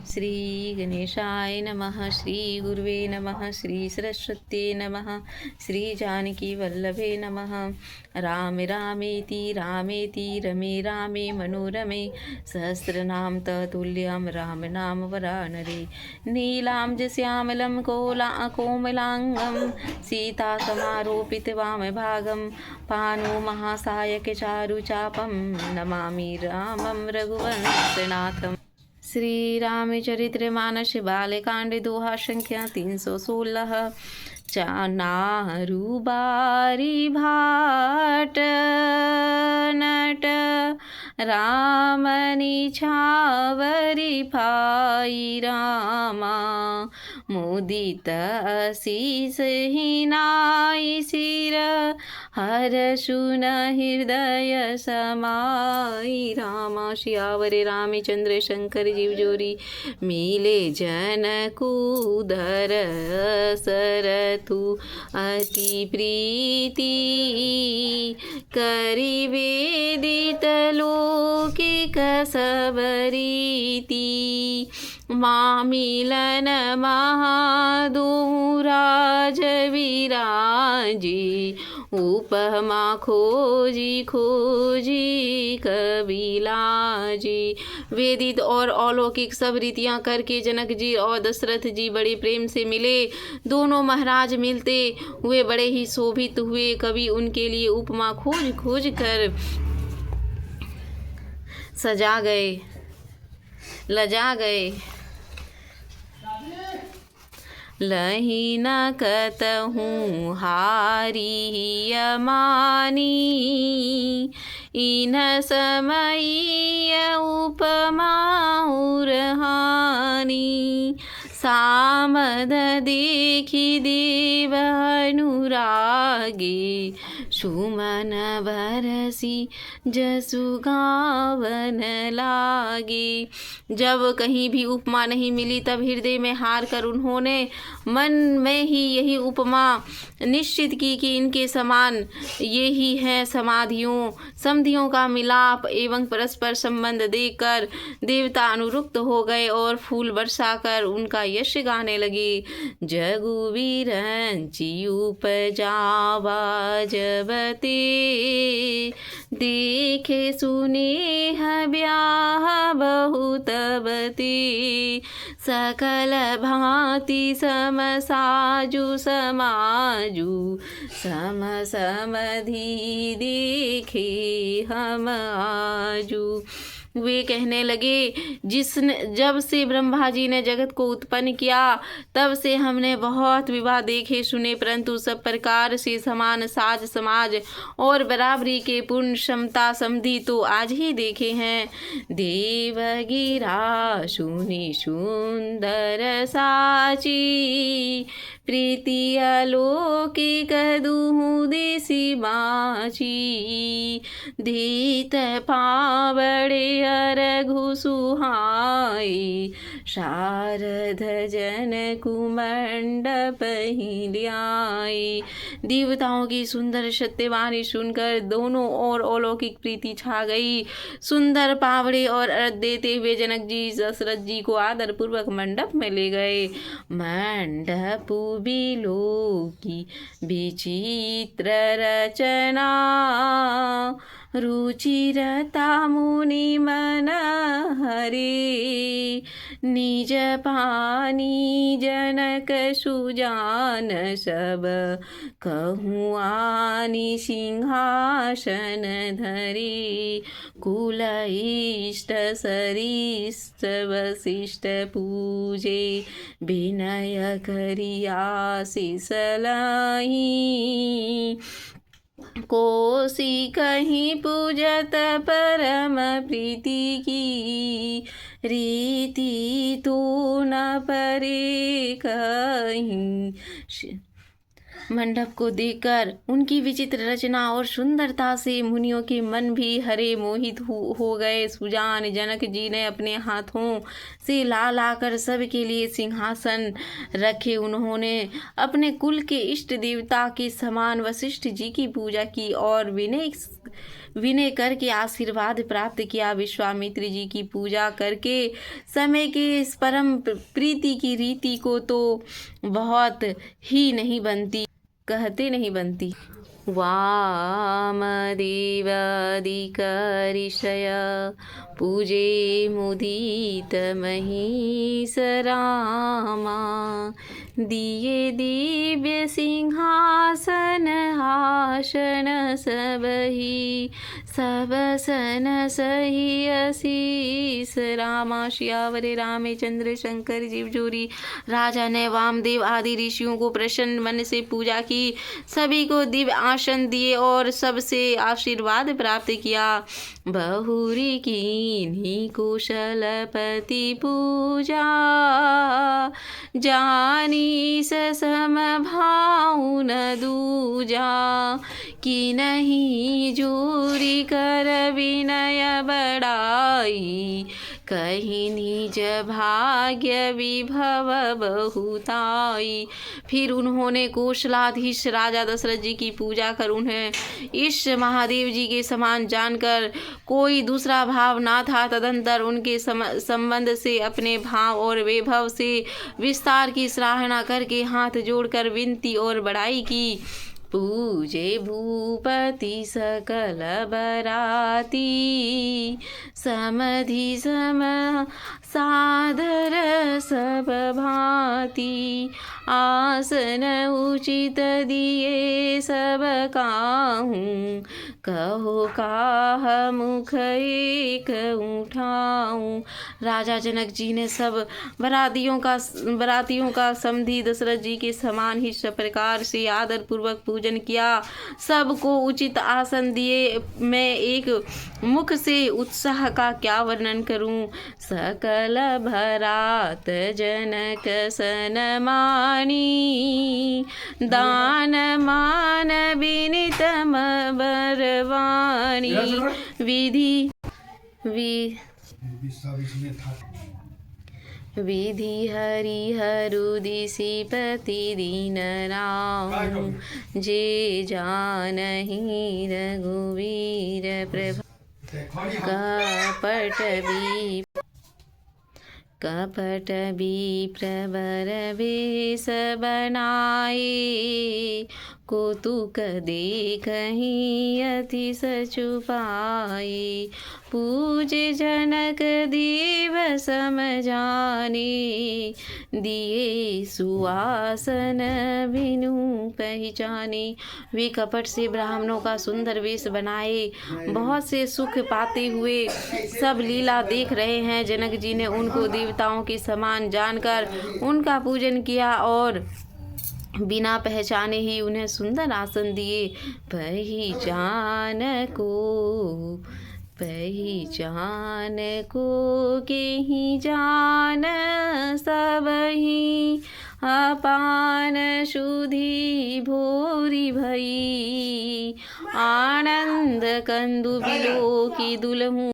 श्री गणेशाय नमः। श्री गुरुवे नमः। श्री सरस्वत्यै नमः। श्री जानकी वल्लभे नमः। राम रामेति रामेति रमे रामे मनोरमे सहस्रनाम ततुल्यं राम नाम वरानरे। नीलाम्बुजश्यामलं कोमलांगं सीतासमारोपित वामभागं पाणौ महासायकचारुचापं नमामि रामं रघुवंशनाथम्। श्री रामचरितमानस बालकांड दोहा संख्या 316। चानारू बारी भाट नट रामनी छावरी भाई रामा मुदित असीस हिनाई सिर हर सुन हृदय समाई रामा। श्यावरे रामचंद्र शंकर जीव जोरी मिले जन कूदर सरथु अति प्रीति करी वेदित लौकिक सबरीति मामिलन महादुराज विराजी उपमा खोजी खोजी कबीलाजी। वेदित और अलौकिक सब रीतियाँ करके जनक जी और दशरथ जी बड़े प्रेम से मिले। दोनों महाराज मिलते हुए बड़े ही शोभित हुए। कवि उनके लिए उपमा खोज खोज कर सजा गए लजा गए। लही न कतहूँ हारी अमानी इन समयीय उपमा उरहानी सामद देखी देव अनुरागी सुमन बरसी जसु गावन लागे। जब कहीं भी उपमा नहीं मिली तब हृदय में हार कर उन्होंने मन में ही यही उपमा निश्चित की कि इनके समान ये ही है समधियों का मिलाप एवं परस्पर संबंध देखकर देवता अनुरुक्त हो गए और फूल बरसाकर उनका यश गाने लगे। जगुवीरंची उपजावा जबते देखे सुने ब्याह बहुत बते सकल भांति समसाजु समाजु सम समधि देखे हम आजू। वे कहने लगे, जब से ब्रह्मा जी ने जगत को उत्पन्न किया तब से हमने बहुत विवाह देखे सुने, परंतु सब प्रकार से समान साज समाज और बराबरी के पूर्ण क्षमता समधि तो आज ही देखे हैं। देवगिरा सुनी सुंदर साची प्रीति अलौकिक दूहु देसी माची धीत पावड़े अरघु सुहाई शारद जन कुमंडप ल्याई। देवताओं की सुंदर सत्यवाणी सुनकर दोनों ओर अलौकिक प्रीति छा गई। सुंदर पावड़े और अर्घ देते हुए जनक जी दशरथ जी को आदर पूर्वक मंडप में ले गए। मंडप बिलो की विचित्र रचना रुचिरता मुनि मन हरे निज पानी जनक सुजान सब कहूँ आनी सिंहासन धरे कुल इष्ट सरिष्ठ वशिष्ठ पूजे विनय करी आशीष लाई कोसी कहीं पूजत परम प्रीति की रीति तू न परे कहीं। मंडप को देखकर उनकी विचित्र रचना और सुंदरता से मुनियों के मन भी हरे मोहित हो गए। सुजान जनक जी ने अपने हाथों से ला लाकर सबके लिए सिंहासन रखे। उन्होंने अपने कुल के इष्ट देवता के समान वशिष्ठ जी की पूजा की और विनय करके आशीर्वाद प्राप्त किया। विश्वामित्र जी की पूजा करके समय के इस परम प्रीति की रीति को तो बहुत ही नहीं बनती, कहते नहीं बनती। वामदेवादिक ऋषय पूजे मुदित महीश रामा, दिए दिव्य सिंहासन आसन सबहि, सब सन सही असीस। रामा श्यावरे रामचंद्र शंकर जीव जोरी। राजा ने वामदेव आदि ऋषियों को प्रसन्न मन से पूजा की, सभी को दिव्य आसन दिए और सबसे आशीर्वाद प्राप्त किया। बहुरी कीन्ही कुशलपति पूजा, जानी सम भाऊ न दूजा। कि नहीं जोरी कर विनय बड़ाई, कहीं निज भाग्य विभव बहुताई। फिर उन्होंने कौशलाधीश राजा दशरथ जी की पूजा कर उन्हें इस महादेव जी के समान जानकर कोई दूसरा भाव ना था। तदंतर उनके संबंध से, अपने भाव और वैभव से विस्तार की सराहना करके हाथ जोड़कर विनती और बड़ाई की। पूजे भूपति सकल बराती, समधि सम सादर सब भांति। आसन उचित दिए सब काहूँ, कहो काह मुख एक उठाऊं। राजा जनक जी ने सब बरातियों का समधि दशरथ जी के समान ही सब प्रकार से आदर पूर्वक पूजन किया। सबको उचित आसन दिए। मैं एक मुख से उत्साह का क्या वर्णन करूं। सकल भरात जनक सनमानी, दान मान विनित बरवानी। विधि हरिहरु दिशिपति दीन राम, जे जानहि रघुवीर प्रभा। कपट विप्रवर वेश बनाए, कौतुक देखहि अति सचुपाए। पूजे जनक देव सम जाने, दिए सुआसन बिनु पहचाने। वे कपट से ब्राह्मणों का सुंदर वेश बनाए, बहुत से सुख पाते हुए सब लीला देख रहे हैं। जनक जी ने उनको देवताओं के समान जानकर उनका पूजन किया और बिना पहचाने ही उन्हें सुंदर आसन दिए। पहचान को के ही जान सबहि, अपान शुद्धि भोरी भई। आनंद कंदु बिलो की दुलहूँ,